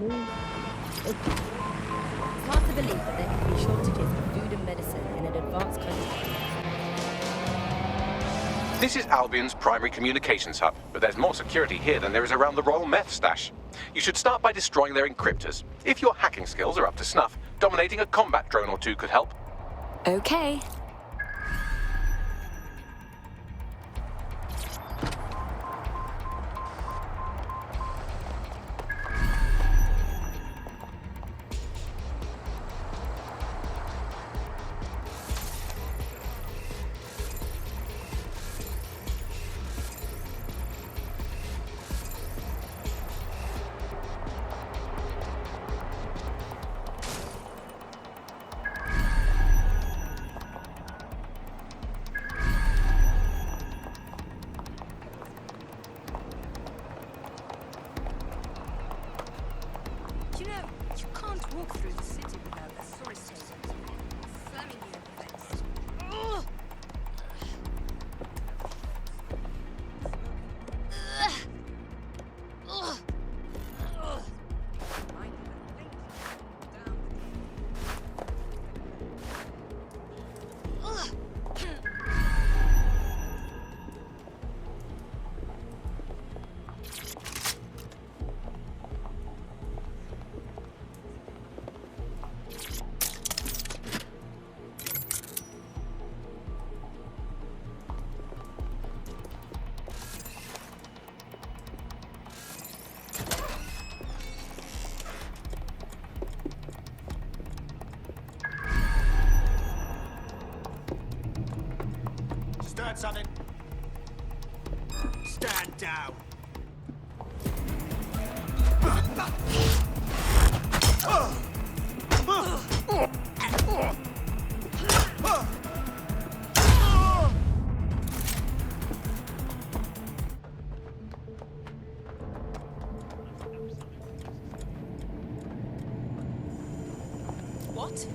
It's hard to believe, but there can be shortages of food and medicine in an advanced country. This is Albion's primary communications hub, but there's more security here than there is around the Royal Meth Stash. You should start by destroying their encryptors. If your hacking skills are up to snuff, dominating a combat drone or two could help. Okay. You know, you can't walk through the city without authorities slamming you in the face. Ugh. Ugh. Ugh. Ugh. Start something. Stand down. What?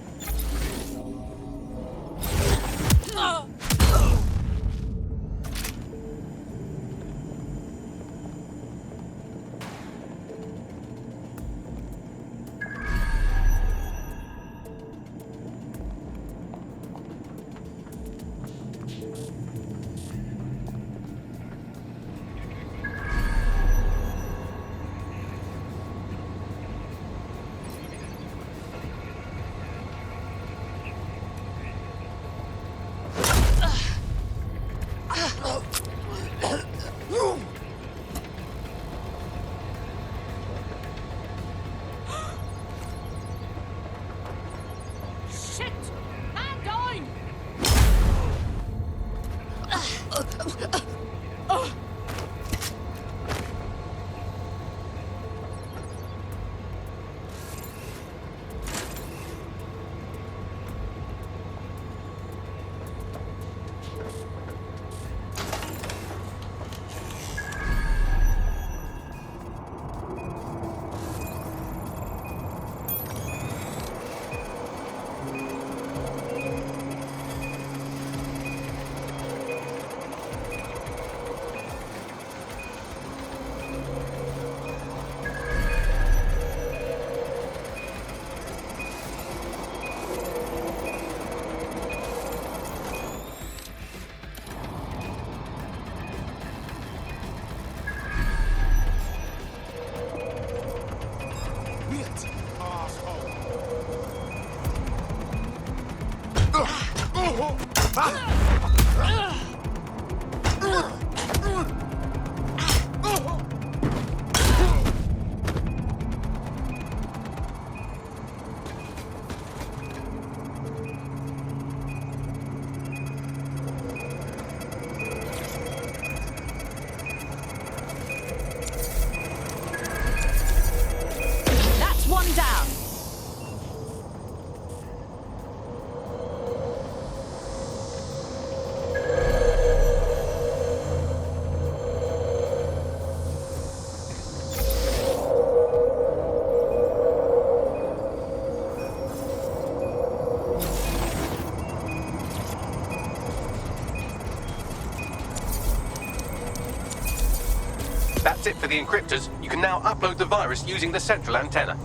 That's it for the encryptors. You can now upload the virus using the central antenna.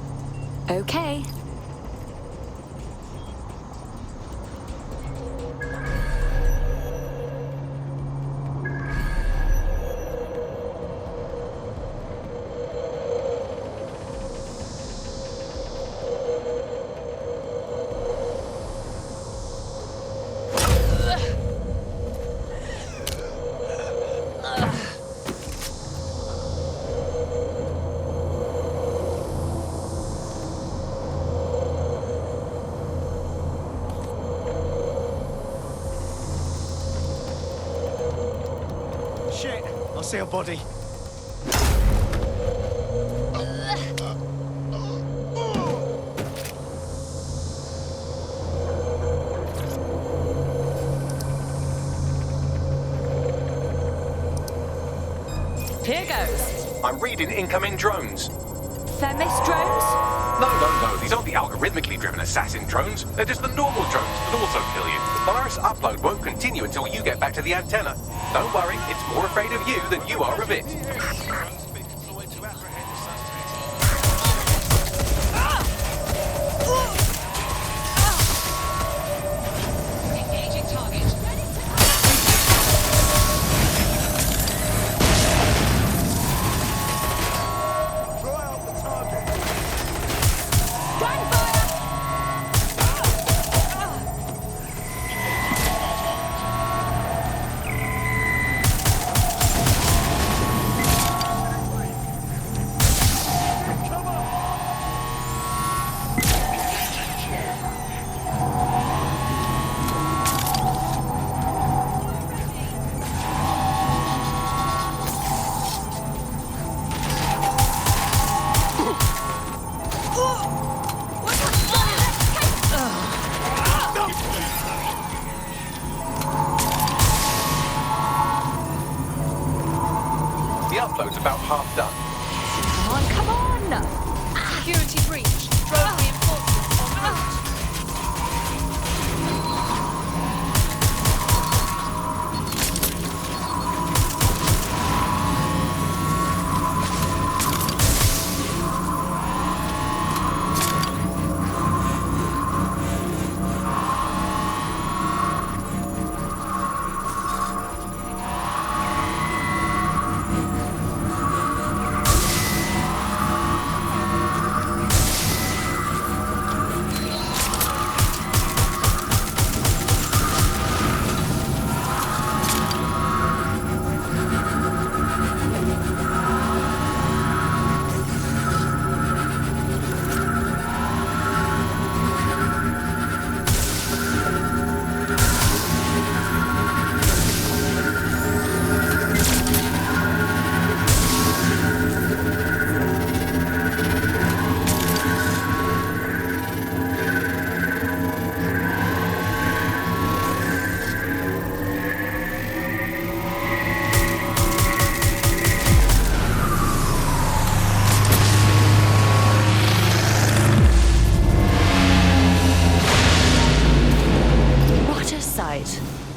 Okay. Shit, I see a body. Here goes. I'm reading incoming drones. Themis drones? No. These aren't the algorithmically driven assassin drones. They're just the normal drones that also kill you. The virus upload won't continue until you get back to the antenna. Don't worry, it's more afraid of you than you are of it. Engaging target. Throw out the target. The upload's about half done. Come on! Security breach. Drone reinforcements en route.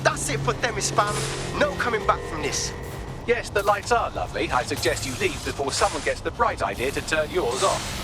That's it for Themis, fam. No coming back from this. Yes, the lights are lovely. I suggest you leave before someone gets the bright idea to turn yours off.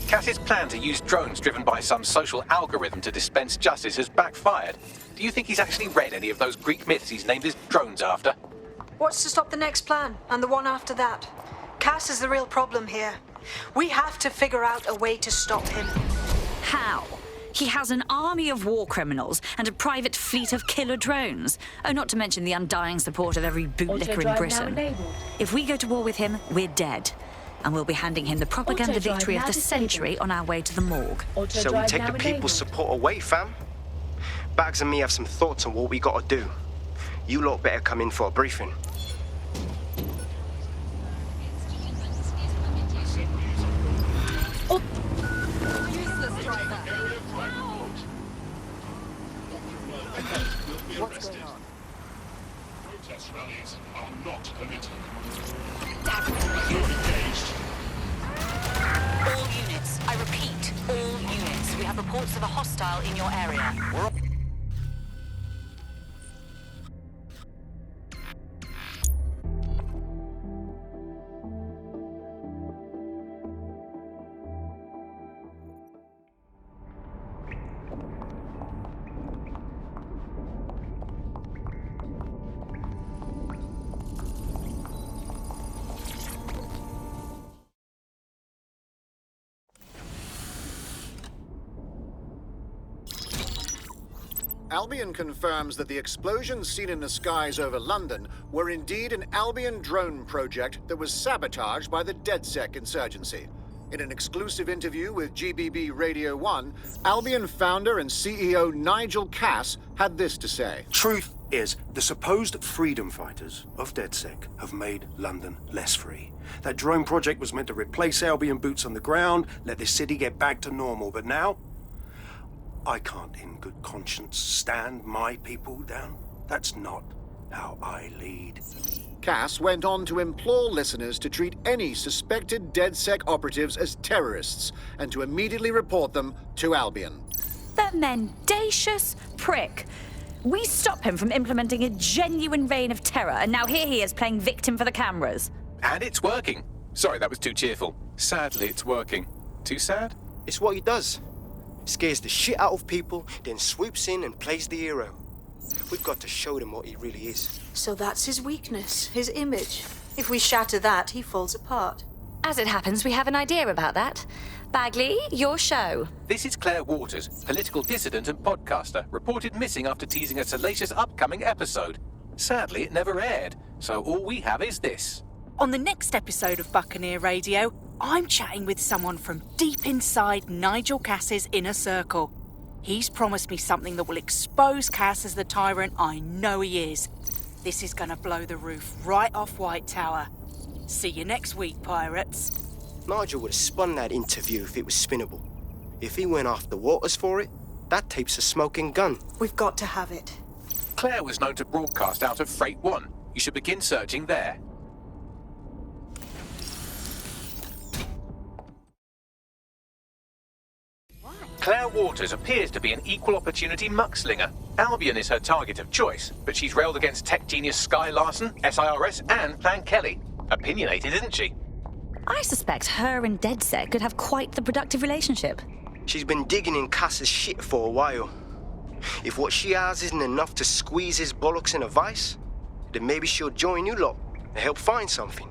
Cass's plan to use drones driven by some social algorithm to dispense justice has backfired. Do you think he's actually read any of those Greek myths he's named his drones after? What's to stop the next plan, and the one after that? Cass is the real problem here. We have to figure out a way to stop him. How? He has an army of war criminals and a private fleet of killer drones. Oh, not to mention the undying support of every bootlicker in Britain. If we go to war with him, we're dead. and we'll be handing him the propaganda Auto-drive victory of now the disabled. century on our way to the morgue. So we take the people's support away, fam? Bags and me have some thoughts on what we gotta do. You lot better come in for a briefing. What's going on? Protest rallies are not permitted. All units, I repeat, all units. We have reports of a hostile in your area. Albion confirms that the explosions seen in the skies over London were indeed an Albion drone project that was sabotaged by the DedSec insurgency. In an exclusive interview with GBB Radio 1, Albion founder and CEO Nigel Cass had this to say. Truth is, the supposed freedom fighters of DedSec have made London less free. That drone project was meant to replace Albion boots on the ground, let the city get back to normal, but now I can't in good conscience stand my people down. That's not how I lead. Cass went on to implore listeners to treat any suspected DedSec operatives as terrorists and to immediately report them to Albion. The mendacious prick. We stop him from implementing a genuine reign of terror, and now here he is playing victim for the cameras. And it's working. Sorry, that was too cheerful. Sadly, it's working. Too sad? It's what he does. Scares the shit out of people, then swoops in and plays the hero. We've got to show them what he really is. So that's his weakness, his image. If we shatter that, he falls apart. As it happens, we have an idea about that. Bagley, your show. This is Claire Waters, political dissident and podcaster, reported missing after teasing a salacious upcoming episode. Sadly, it never aired, so all we have is this. On the next episode of Buccaneer Radio, I'm chatting with someone from deep inside Nigel Cass's inner circle. He's promised me something that will expose Cass as the tyrant I know he is. This is gonna blow the roof right off White Tower. See you next week, pirates. Nigel would have spun that interview if it was spinnable. If he went after Waters for it, that tape's a smoking gun. We've got to have it. Claire was known to broadcast out of Freight 1. You should begin searching there. Claire Waters appears to be an equal opportunity muckslinger. Albion is her target of choice, but she's railed against tech genius Sky Larson, SIRS, and Plan Kelly. Opinionated, isn't she? I suspect her and DedSec could have quite the productive relationship. She's been digging in Cass's shit for a while. If what she has isn't enough to squeeze his bollocks in a vice, then maybe she'll join you lot and help find something.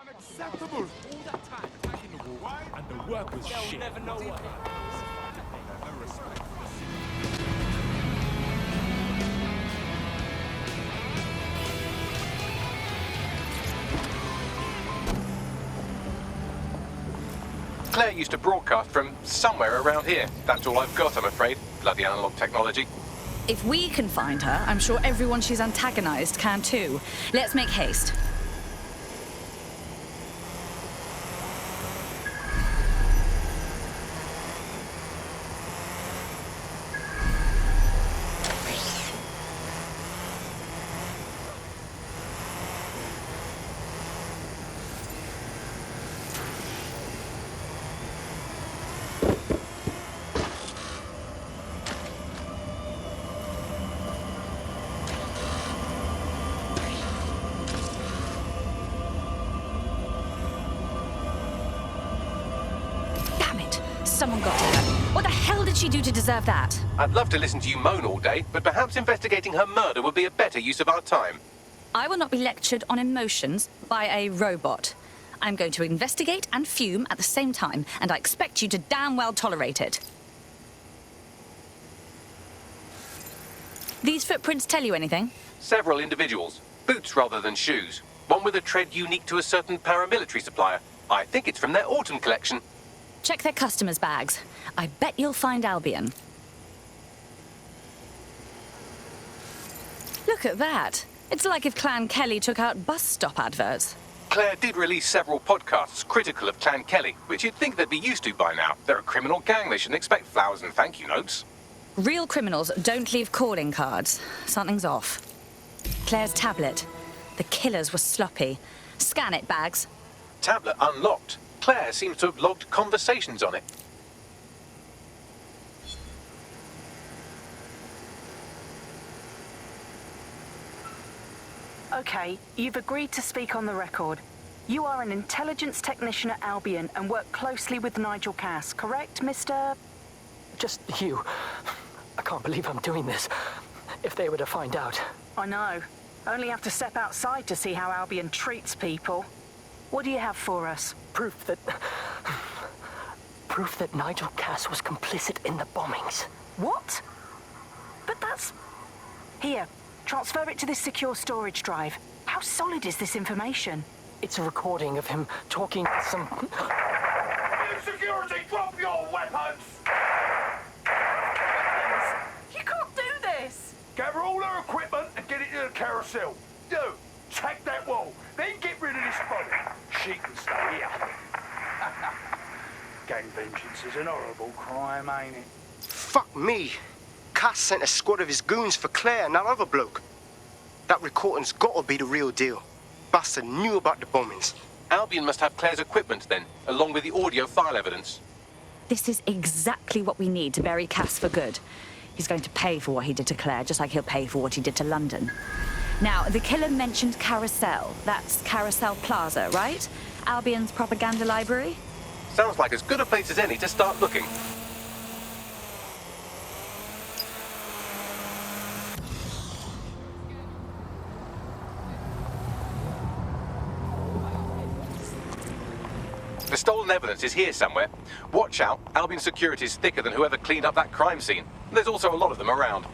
Unacceptable! All that time attacking the wall, and the work was shit. They'll never know what happened. No respect for the city. Claire used to broadcast from somewhere around here. That's all I've got, I'm afraid. Bloody analog technology. If we can find her, I'm sure everyone she's antagonized can too. Let's make haste. Someone got to her. What the hell did she do to deserve that? I'd love to listen to you moan all day, but perhaps investigating her murder would be a better use of our time. I will not be lectured on emotions by a robot. I'm going to investigate and fume at the same time, and I expect you to damn well tolerate it. These footprints tell you anything? Several individuals. Boots rather than shoes. One with a tread unique to a certain paramilitary supplier. I think it's from their autumn collection. Check their customers' bags. I bet you'll find Albion. Look at that. It's like if Clan Kelly took out bus stop adverts. Claire did release several podcasts critical of Clan Kelly, which you'd think they'd be used to by now. They're a criminal gang. They shouldn't expect flowers and thank you notes. Real criminals don't leave calling cards. Something's off. Claire's tablet. The killers were sloppy. Scan it, Bags. Tablet unlocked. Claire seems to have logged conversations on it. Okay, you've agreed to speak on the record. You are an intelligence technician at Albion and work closely with Nigel Cass, correct, Mr...? Just you. I can't believe I'm doing this. If they were to find out. I know. Only have to step outside to see how Albion treats people. What do you have for us? Proof that Nigel Cass was complicit in the bombings. What? But that's... Here, transfer it to this secure storage drive. How solid is this information? It's a recording of him talking to some... Security, drop your weapons! You can't do this! Gather all her equipment and get it to the carousel. Do. Check that wall. Then get rid of this body. She can stay here. Gang vengeance is an horrible crime, ain't it? Fuck me. Cass sent a squad of his goons for Claire and that other bloke. That recording's gotta be the real deal. Bastard knew about the bombings. Albion must have Claire's equipment then, along with the audio file evidence. This is exactly what we need to bury Cass for good. He's going to pay for what he did to Claire, just like he'll pay for what he did to London. Now, the killer mentioned Carousel. That's Carousel Plaza, right? Albion's propaganda library? Sounds like as good a place as any to start looking. The stolen evidence is here somewhere. Watch out, Albion security is thicker than whoever cleaned up that crime scene. There's also a lot of them around.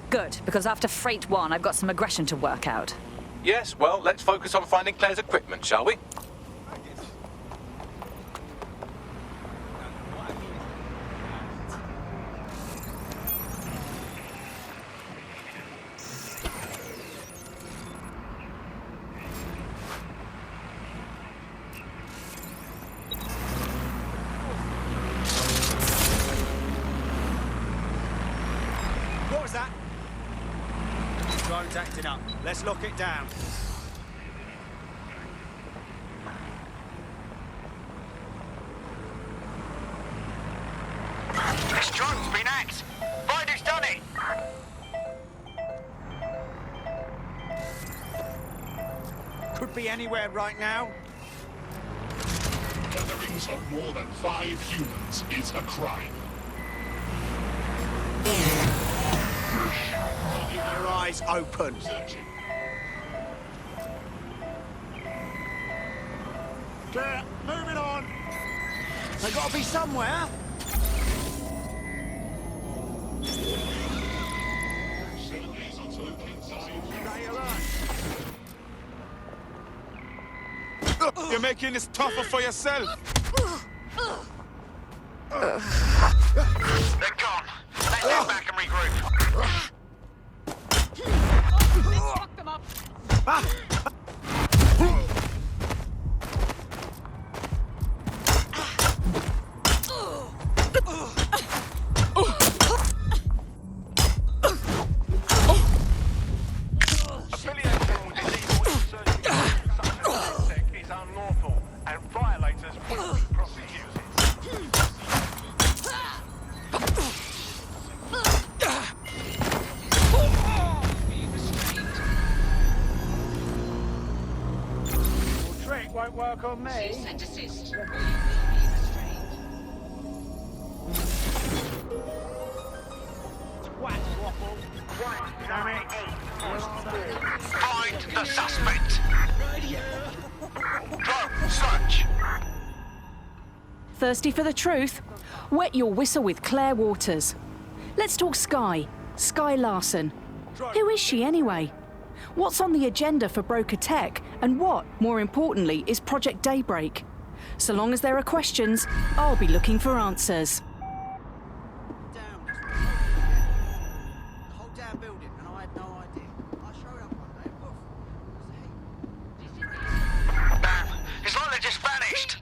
Good, because after Freight 1, I've got some aggression to work out. Yes, well, let's focus on finding Claire's equipment, shall we? What was that? Drone's acting up. Let's lock it down. This drone's been hacked. Find who's done it. Could be anywhere right now. Gatherings of more than 5 humans is a crime. Keep your eyes open. Clear. Moving on. They gotta be somewhere. Stay alert. You're making this tougher for yourself. They're gone. Let's get back and regroup. Fuck them up! Affiliation with illegal insurgency such as DedSec is unlawful, and violators will be prosecuted. Trick won't work on me. Wax waffle. Right, damn it. Find the suspect. Drone, sir, thirsty for the truth? Wet your whistle with Claire Waters. Let's talk Sky. Sky Larson. Who is she anyway? What's on the agenda for Broker Tech? And what, more importantly, is Project Daybreak? So long as there are questions, I'll be looking for answers. It's like they just vanished.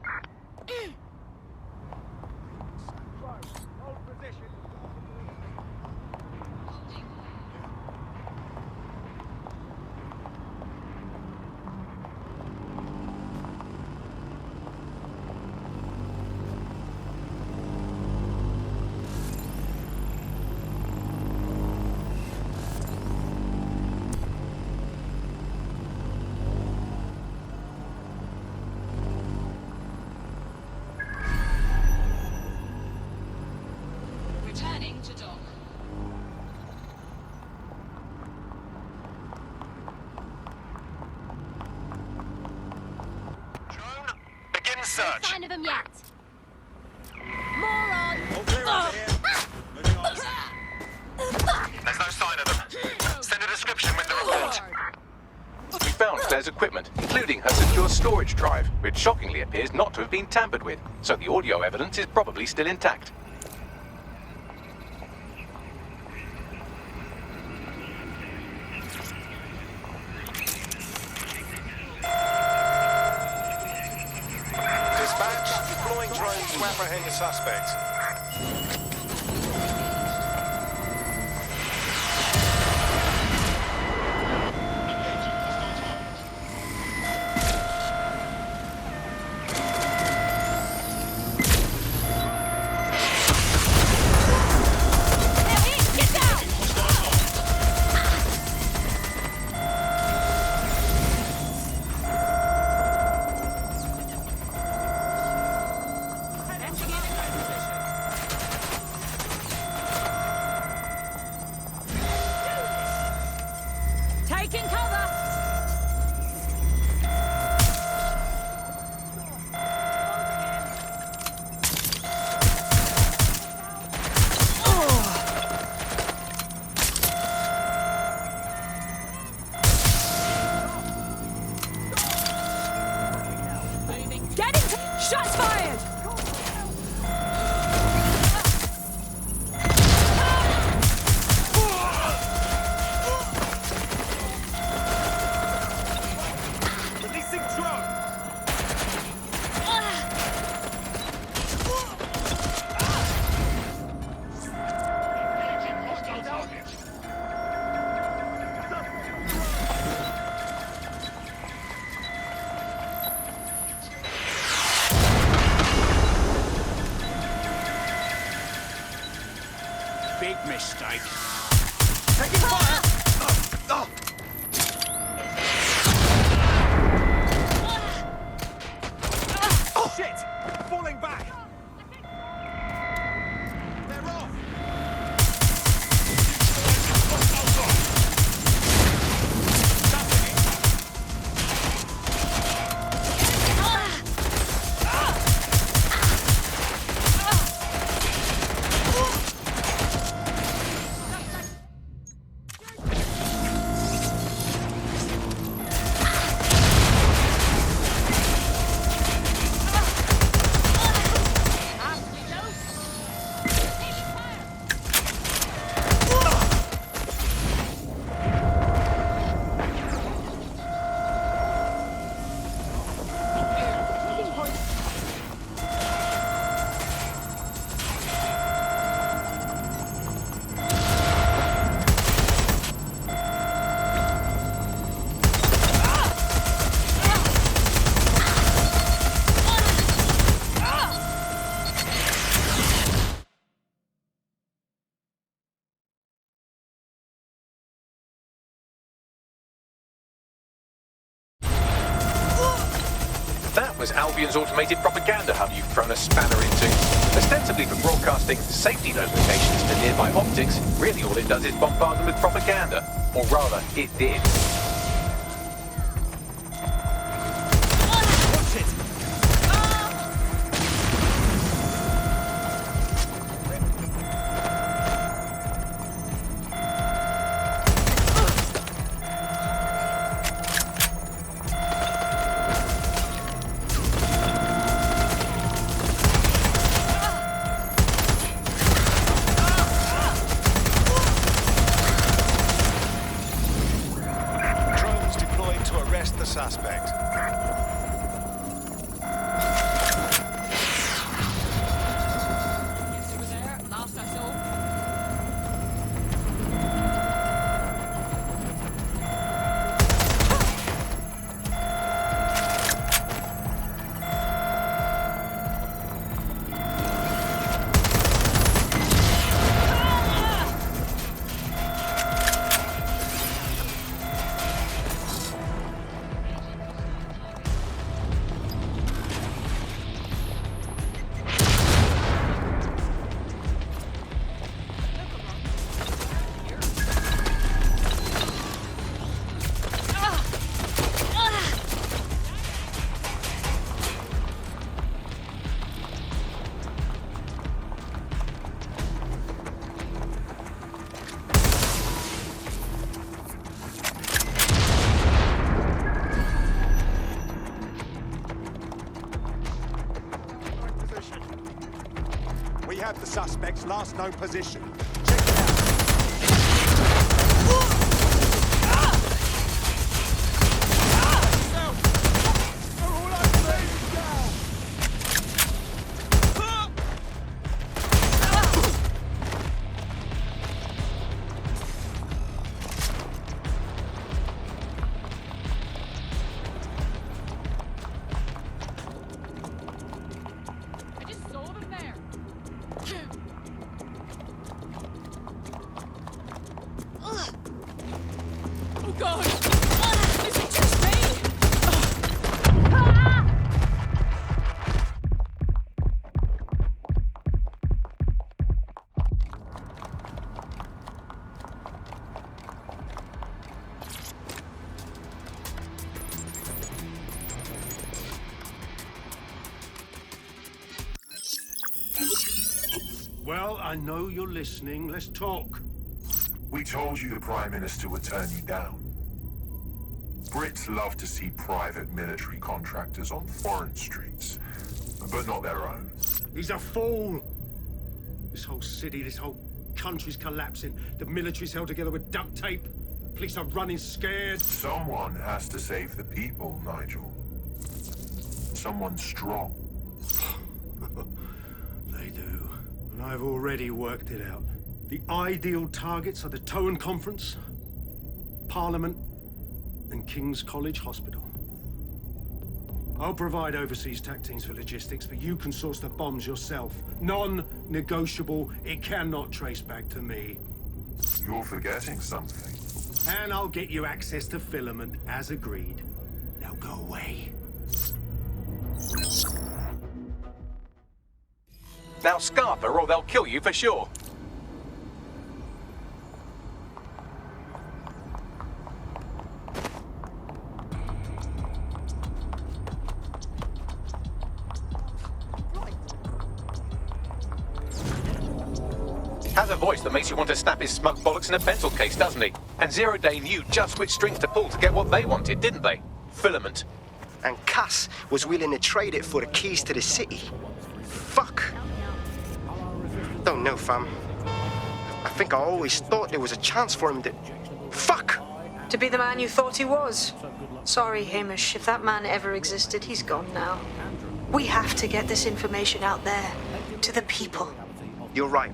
Returning to dock. Drone, begin search. No sign of them yet. Moron! There's no sign of them. Send a description with the report. We found Claire's equipment, including her secure storage drive, which shockingly appears not to have been tampered with, so the audio evidence is probably still intact. Dispatch, deploying drones to apprehend the suspect. Taking cover! Get him! Shots fired! Releasing drone. Big mistake. Taking fire. Oh shit! Falling back. They're off. That was Albion's automated propaganda hub you've thrown a spanner into. Ostensibly for broadcasting safety notifications to nearby optics, really all it does is bombard them with propaganda. Or rather, it did. Watch it. We have the suspect's last known position. Well, I know you're listening. Let's talk. We told you the Prime Minister would turn you down. Brits love to see private military contractors on foreign streets, but not their own. He's a fool. This whole city, this whole country's collapsing. The military's held together with duct tape. Police are running scared. Someone has to save the people, Nigel. Someone strong. They do. And I've already worked it out. The ideal targets are the Towan Conference, Parliament, and King's College Hospital. I'll provide overseas tac teams for logistics, but you can source the bombs yourself. Non-negotiable. It cannot trace back to me. You're forgetting something. And I'll get you access to filament, as agreed. Now go away. Now scarper or they'll kill you for sure. Has a voice that makes you want to snap his smug bollocks in a pencil case, doesn't he? And Zero Day knew just which strings to pull to get what they wanted, didn't they? Filament. And Cass was willing to trade it for the keys to the city. Fuck. Don't know, fam. I think I always thought there was a chance for him to... Fuck! To be the man you thought he was. Sorry, Hamish. If that man ever existed, he's gone now. We have to get this information out there. To the people. You're right.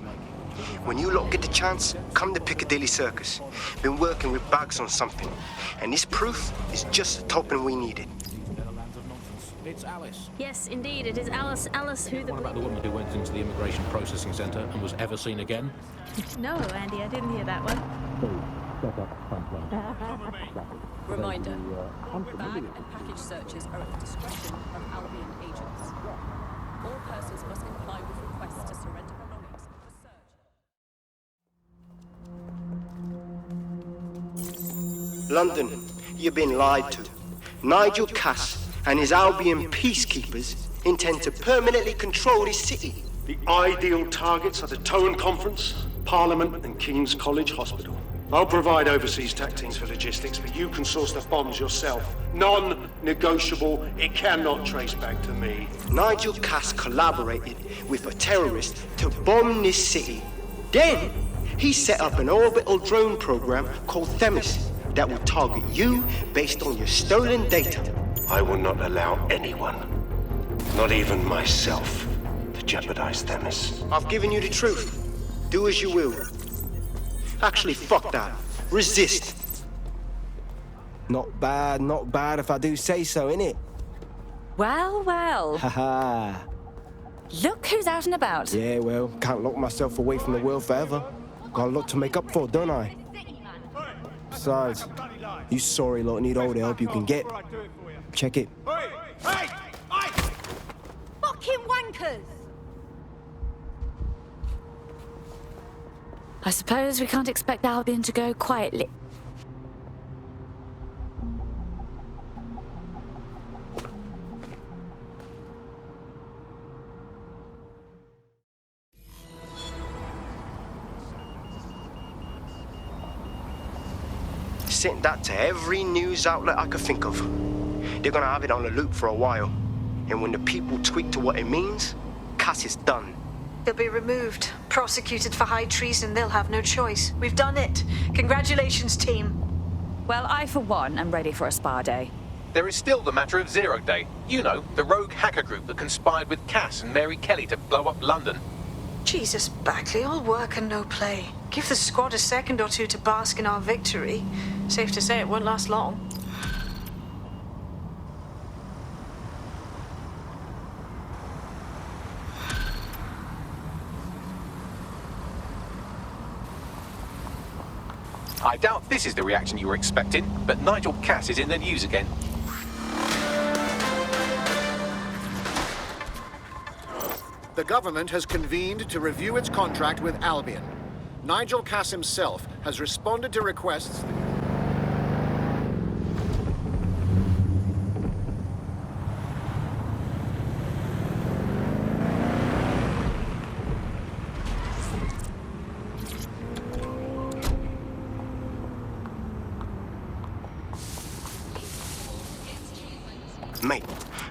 When you lot get the chance, come to Piccadilly Circus. Been working with Bags on something. And this proof is just the token we needed. It's Alice. Yes, indeed, it is Alice. Alice, who the... What about the woman who went into the immigration processing centre and was ever seen again? No, Andy, I didn't hear that one. Reminder, bag and package searches are at the discretion of Albion agents. All persons must comply with requests to surrender belongings for search. London, you've been lied to. Nigel Cass and his Albion peacekeepers intend to permanently control this city. The ideal targets are the Towan Conference, Parliament, and King's College Hospital. I'll provide overseas tac teams for logistics, but you can source the bombs yourself. Non-negotiable. It cannot trace back to me. Nigel Cass collaborated with a terrorist to bomb this city. Then, he set up an orbital drone program called Themis that will target you based on your stolen data. I will not allow anyone, not even myself, to jeopardize Themis. I've given you the truth. Do as you will. Actually, fuck that. Resist. Not bad if I do say so, innit? Well, well. Haha. Look who's out and about. Yeah, well, can't lock myself away from the world forever. Got a lot to make up for, don't I? Besides, you sorry lot need all the help you can get. Check it. Fucking wankers! I suppose we can't expect Albion to go quietly. Sent that to every news outlet I could think of. They're gonna have it on the loop for a while. And when the people tweak to what it means, Cass is done. He'll be removed, prosecuted for high treason. They'll have no choice. We've done it. Congratulations, team. Well, I, for one, am ready for a spa day. There is still the matter of Zero Day. You know, the rogue hacker group that conspired with Cass and Mary Kelly to blow up London. Jesus, Bagley, all work and no play. Give the squad a second or two to bask in our victory. Safe to say it won't last long. I doubt this is the reaction you were expecting, but Nigel Cass is in the news again. The government has convened to review its contract with Albion. Nigel Cass himself has responded to requests. Mate,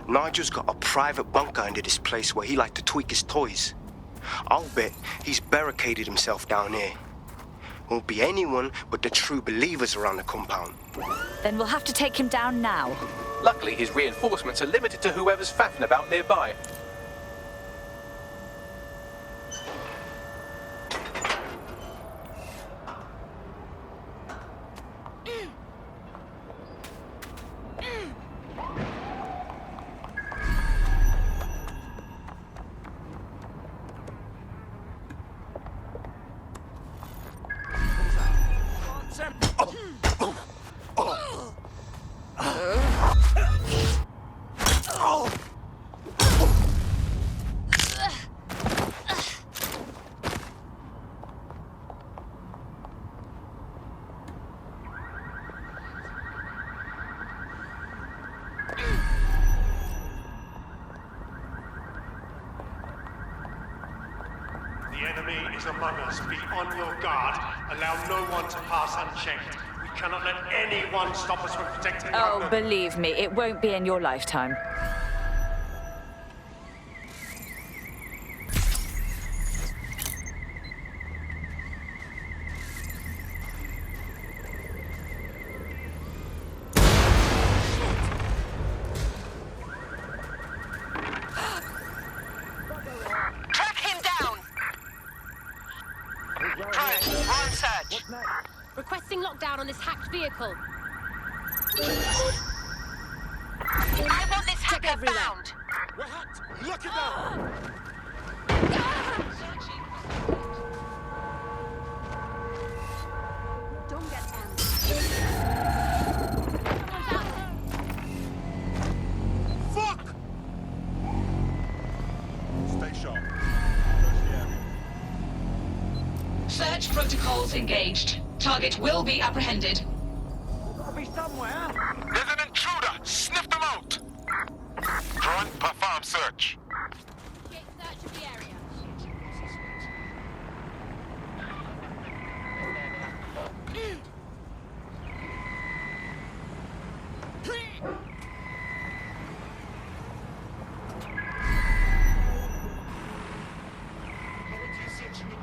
Nigel's got a private bunker under this place where he likes to tweak his toys. I'll bet he's barricaded himself down here. Won't be anyone but the true believers around the compound. Then we'll have to take him down now. Luckily, his reinforcements are limited to whoever's faffing about nearby. The enemy is among us. Be on your guard. Allow no one to pass unchecked. We cannot let anyone stop us from protecting Oh, London. believe me, it won't be in your lifetime. Track him down! Prime, we're on search. Requesting lockdown on this hacked vehicle. I want this hacker found. We're hacked! Lock it down! Don't get down. Fuck! Stay sharp. Search the area. Search protocols engaged. Target will be apprehended. Gotta be somewhere. There's an intruder! Sniff them out! Front, perform search. Get search of the area.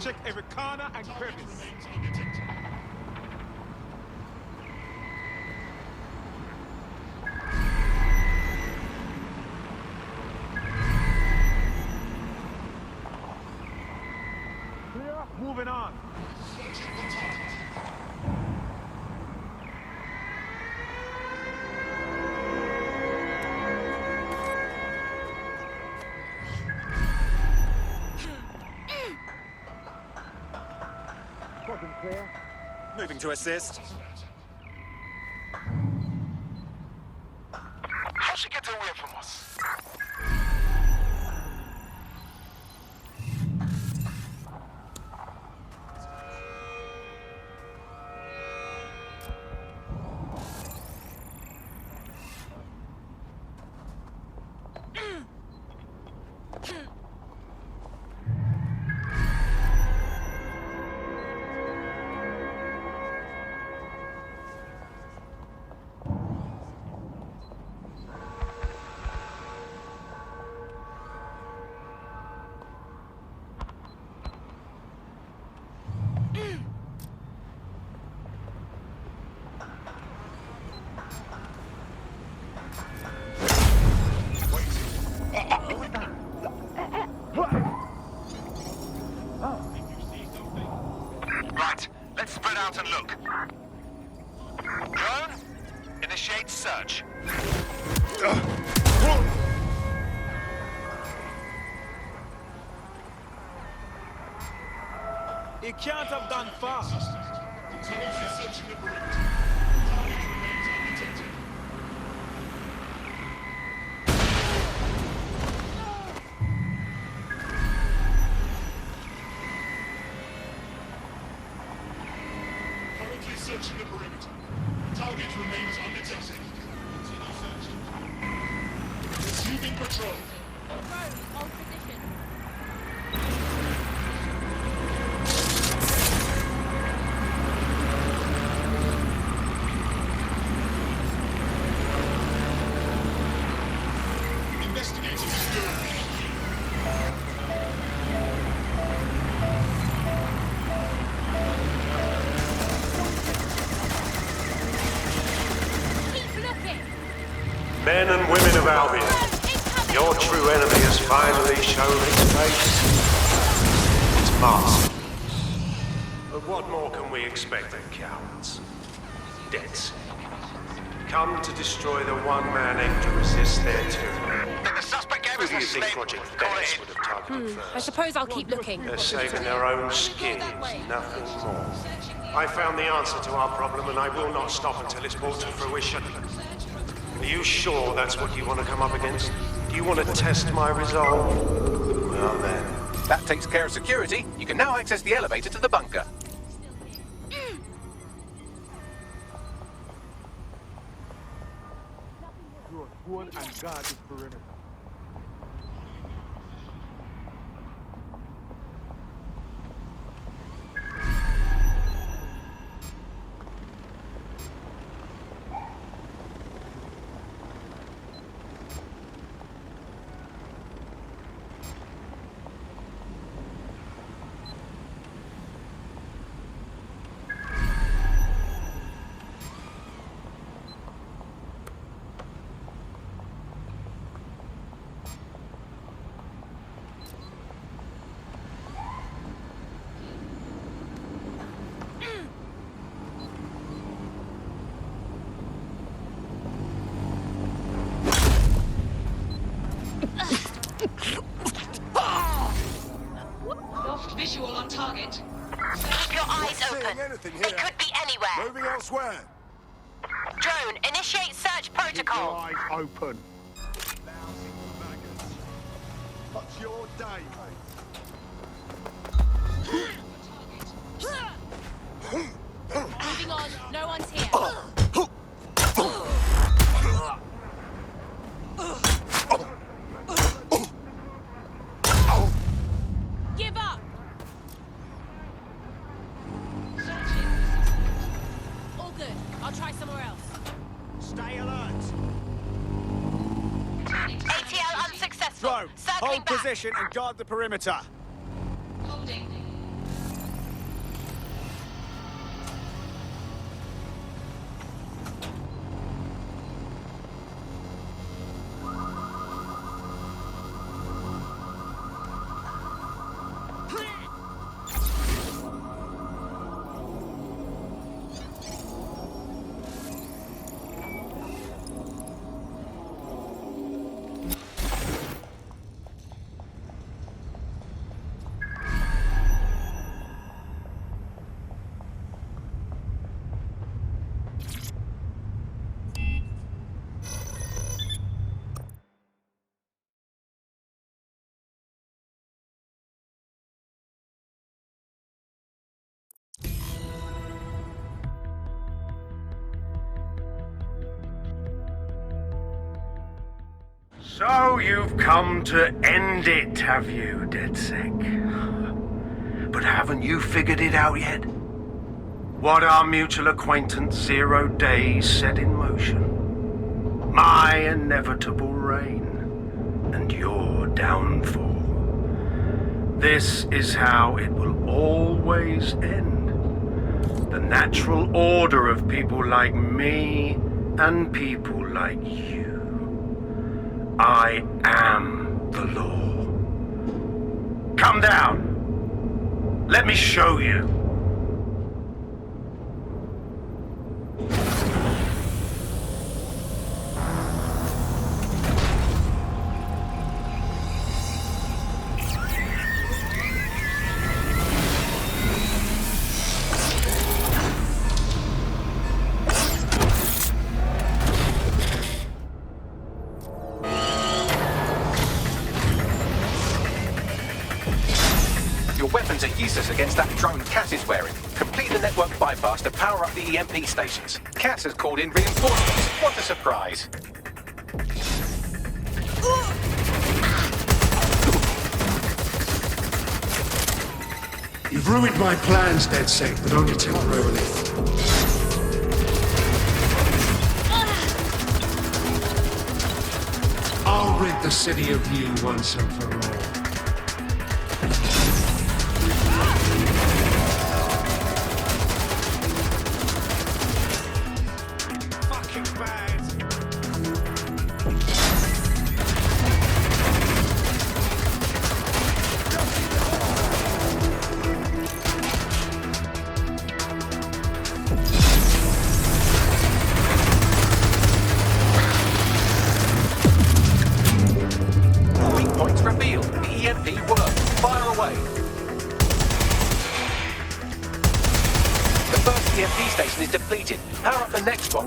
Check every corner and crevice. Clear, moving on. Moving to assist. How'd she get away from us? Right, let's spread out and look. Drone, initiate search. You can't have done fast. Currently searching the perimeter. Target remains undetected. Continue searching. Receiving patrol. Hold position. Investigating security. Keep looking. Men and women of Albion, your true enemy has finally shown its face. It's masked. But what more can we expect of cowards? Deads. Come to destroy the one man able to resist their tyranny. The suspect gave Who us do you his think name. Project Venice would have targeted I first? suppose I'll keep looking. They're saving their own skins, nothing more. I found the answer to our problem and I will not stop until it's brought to fruition. Are you sure that's what you want to come up against? Do you want to test my resolve? Well then. That takes care of security. You can now access the elevator to the bunker. Good and guard this perimeter. Lost visual on target. Keep your eyes Not open. seeing anything It here. could be anywhere. Moving elsewhere. Drone, initiate search Keep your protocol. eyes open. Lousy maggots. What's your day, Moving on. No one's here. Give up. All good. I'll try somewhere else. Stay alert. ATL unsuccessful. Drone, Circling hold back. position and guard the perimeter. Holding. So you've come to end it, have you, DedSec? But haven't you figured it out yet? What our mutual acquaintance 0 Days set in motion? My inevitable reign and your downfall. This is how it will always end. The natural order of people like me and people like you. I am the law. Come down. Let me show you. Your weapons are useless against that drone Cass is wearing. Complete the network bypass to power up the EMP stations. Cass has called in reinforcements. What a surprise. You've ruined my plans, DedSec, but only temporarily. I'll rid the city of you once and for all.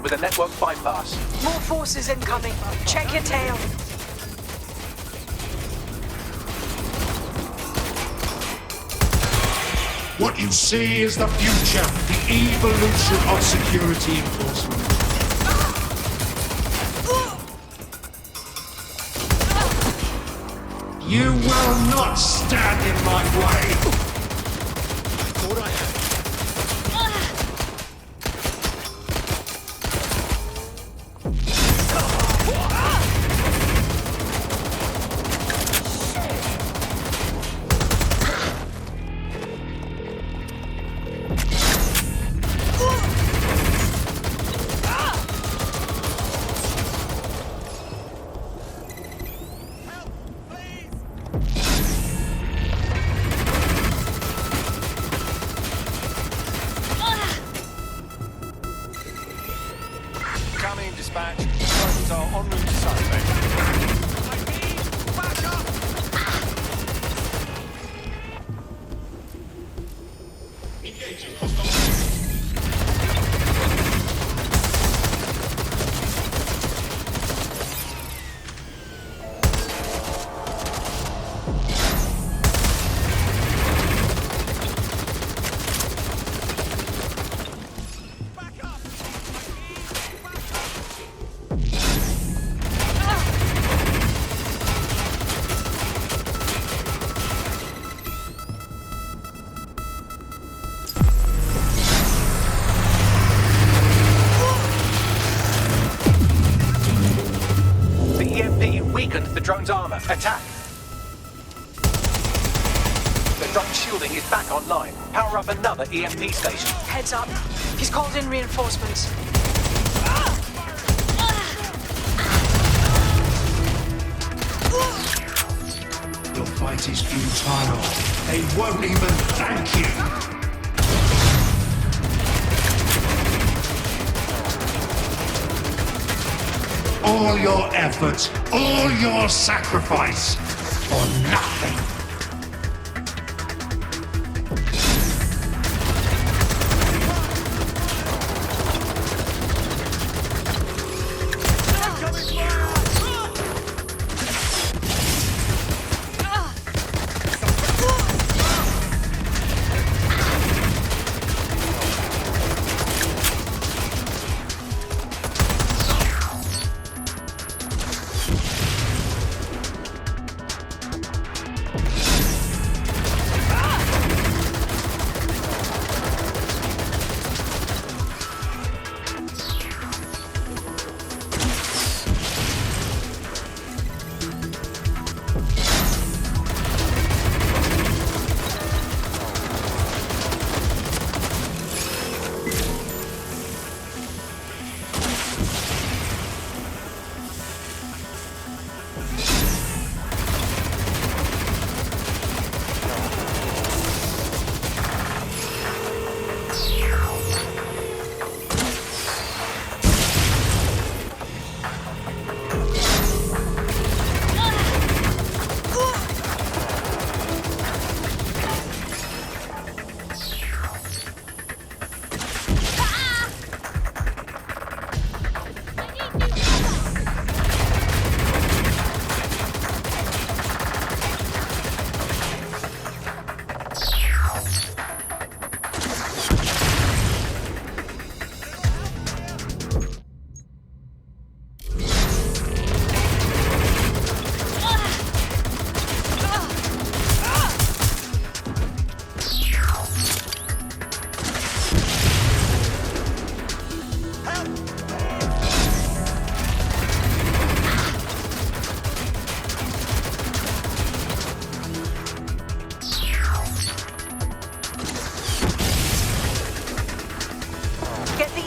With a network bypass. More forces incoming. Check your tail. What you see is the future, the evolution of security enforcement. You will not stand in my way! The drone's armor. Attack! The drone's shielding is back online. Power up another EMP station. Heads up. He's called in reinforcements. Your fight is futile. They won't even thank you. All your efforts, all your sacrifice, for nothing.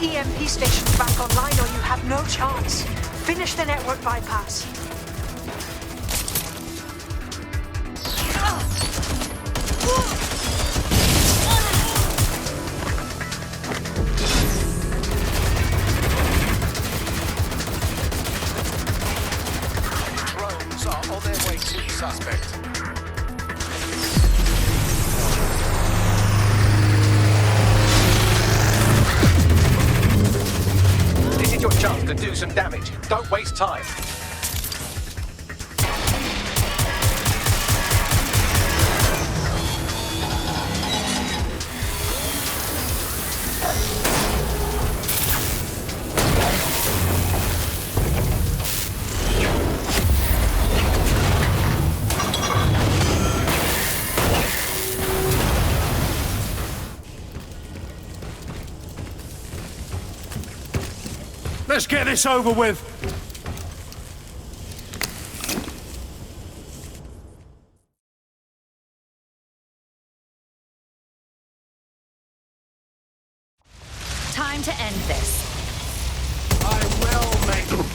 EMP stations back online or you have no chance. Finish the network bypass. Drones are on their way to the suspect. This is your chance to do some damage. Don't waste time. Let's get this over with. Time to end this. I will, mate.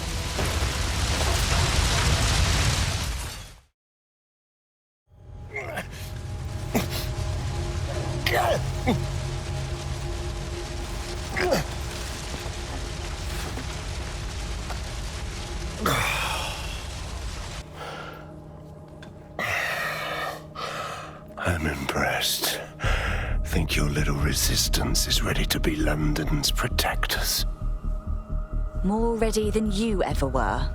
I'm impressed. Think your little resistance is ready to be London's protectors? More ready than you ever were.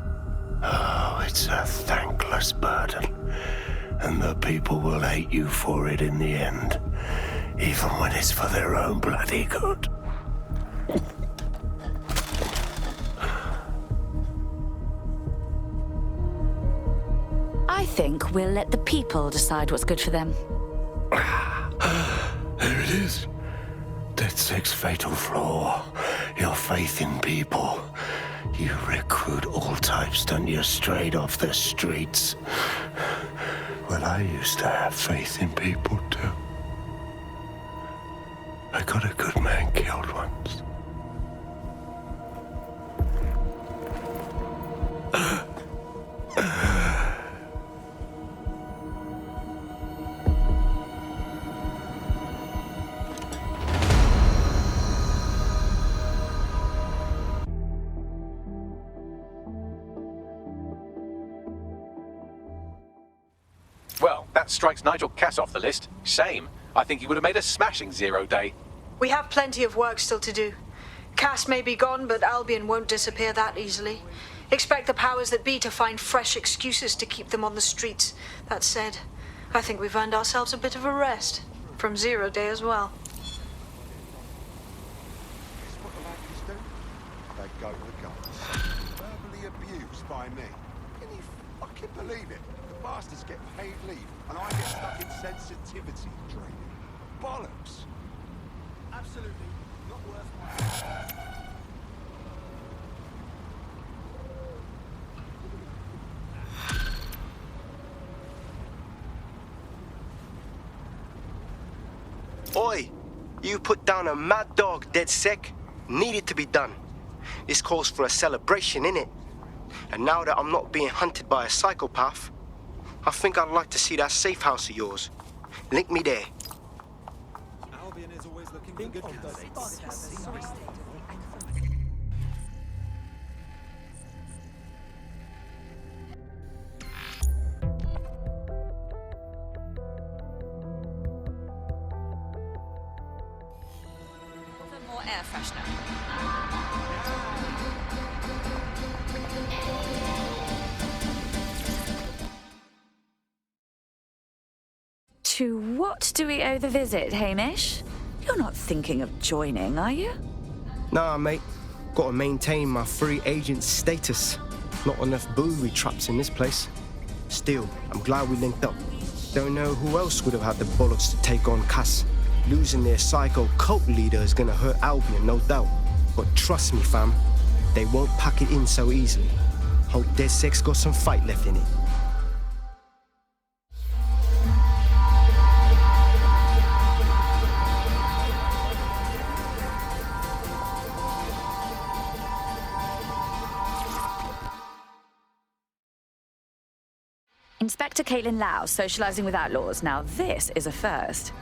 Oh, it's a thankless burden. And the people will hate you for it in the end. Even when it's for their own bloody good. I think we'll let the people decide what's good for them. There it is. DedSec's fatal flaw. Your faith in people. You recruit all types, don't you, straight off the streets. Well, I used to have faith in people, too. I got a good man killed once. Well, that strikes Nigel Cass off the list. Shame. I think he would have made a smashing 0 day. We have plenty of work still to do. Cass may be gone, but Albion won't disappear that easily. Expect the powers that be to find fresh excuses to keep them on the streets. That said, I think we've earned ourselves a bit of a rest. From 0 day as well. They go to the guns. Verbally abused by me. Can you fucking believe it? The bastards get paid leave, and I get stuck in sensitivity training. Bollocks. Absolutely not worth my time. Oi! You put down a mad dog, DedSec. Needed to be done. This calls for a celebration, innit? And now that I'm not being hunted by a psychopath, I think I'd like to see that safe house of yours. Link me there. Albion is always looking for good candidates. For more air freshener. To what do we owe the visit, Hamish? You're not thinking of joining, are you? Nah, mate. Gotta maintain my free agent status. Not enough booby traps in this place. Still, I'm glad we linked up. Don't know who else would have had the bollocks to take on Cass. Losing their psycho cult leader is gonna hurt Albion, no doubt. But trust me, fam, they won't pack it in so easily. Hope DedSec's got some fight left in it. Inspector Caitlin Lau, socializing with outlaws. Now this is a first.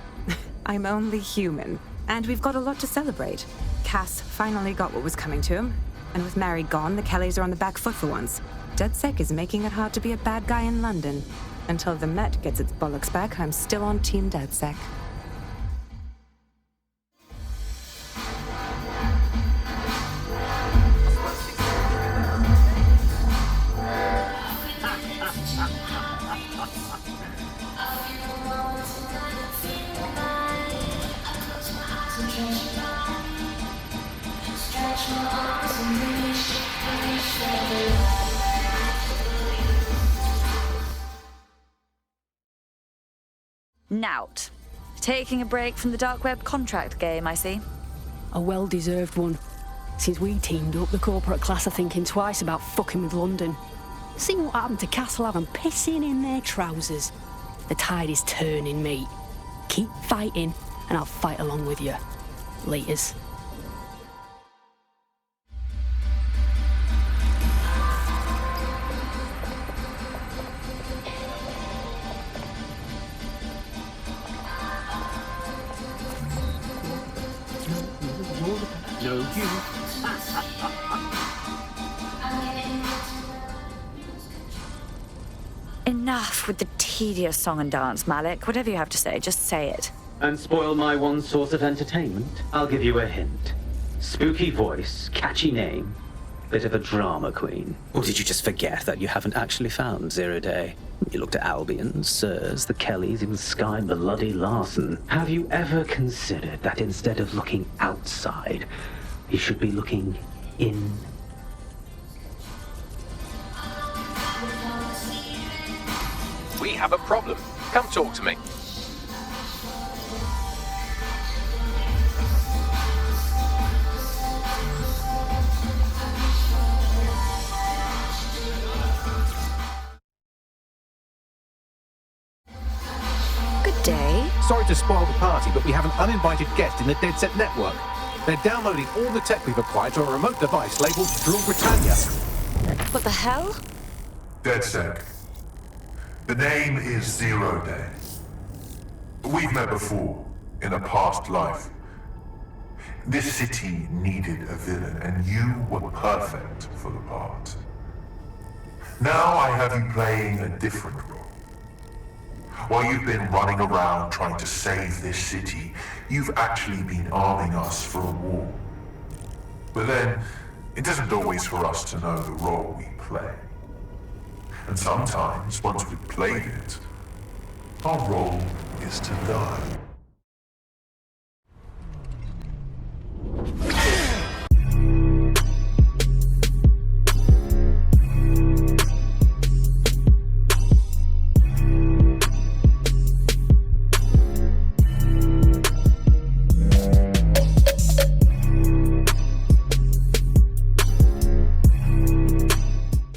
I'm only human, and we've got a lot to celebrate. Cass finally got what was coming to him, and with Mary gone, the Kellys are on the back foot for once. DedSec is making it hard to be a bad guy in London. Until the Met gets its bollocks back, I'm still on Team DedSec. Nout. Taking a break from the dark web contract game, I see. A well-deserved one. Since we teamed up, the corporate class are thinking twice about fucking with London. See what happened to Castlehaven and pissing in their trousers. The tide is turning, mate. Keep fighting, and I'll fight along with you. Laters. No, you. Enough with the tedious song and dance, Malik. Whatever you have to say, just say it. And spoil my one source of entertainment? I'll give you a hint. Spooky voice, catchy name, bit of a drama queen. Or did you just forget that you haven't actually found Zero Day? You looked at Albion, Sirs, the Kellys, even Sky Bloody Larson. Have you ever considered that instead of looking outside, you should be looking in? We have a problem. Come talk to me. Good day. Sorry to spoil the party, but we have an uninvited guest in the DedSec network. They're downloading all the tech we've acquired to a remote device labeled Drill Britannia. What the hell? DedSec. The name is Zero Day. We've met before, in a past life. This city needed a villain, and you were perfect for the part. Now I have you playing a different role. While you've been running around trying to save this city, you've actually been arming us for a war. But then, it isn't always for us to know the role we play. And sometimes, once we've played it, our role is to die.